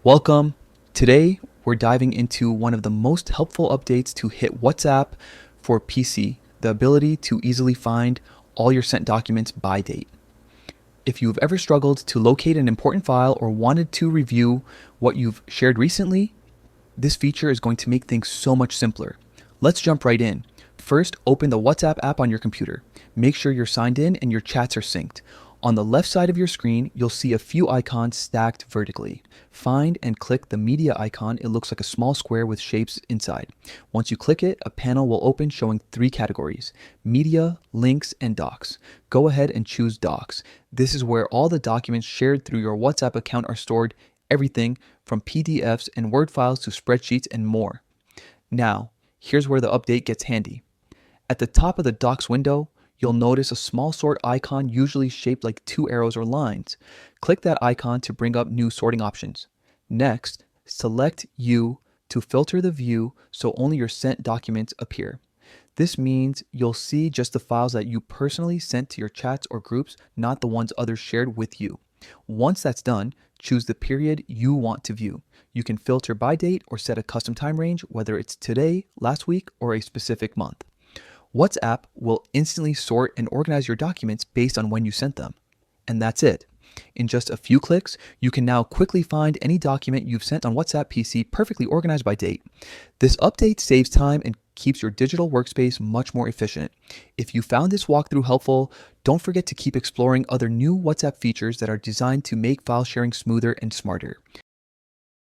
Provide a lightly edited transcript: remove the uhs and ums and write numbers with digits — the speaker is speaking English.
Welcome. Today, we're diving into one of the most helpful updates to hit WhatsApp for PC, the ability to easily find all your sent documents by date. If you've ever struggled to locate an important file or wanted to review what you've shared recently, this feature is going to make things so much simpler. Let's jump right in. First, open the WhatsApp app on your computer. Make sure you're signed in and your chats are synced. On the left side of your screen, you'll see a few icons stacked vertically. Find and click the media icon. It looks like a small square with shapes inside. Once you click it, a panel will open showing three categories: media, links, and docs. Go ahead and choose docs. This is where all the documents shared through your WhatsApp account are stored, everything from PDFs and Word files to spreadsheets and more. Now, here's where the update gets handy. At the top of the docs window, you'll notice a small sort icon, usually shaped like two arrows or lines. Click that icon to bring up new sorting options. Next, select You to filter the view so only your sent documents appear. This means you'll see just the files that you personally sent to your chats or groups, not the ones others shared with you. Once that's done, choose the period you want to view. You can filter by date or set a custom time range, whether it's today, last week, or a specific month. WhatsApp will instantly sort and organize your documents based on when you sent them. And that's it. In just a few clicks, you can now quickly find any document you've sent on WhatsApp PC perfectly organized by date. This update saves time and keeps your digital workspace much more efficient. If you found this walkthrough helpful, don't forget to keep exploring other new WhatsApp features that are designed to make file sharing smoother and smarter.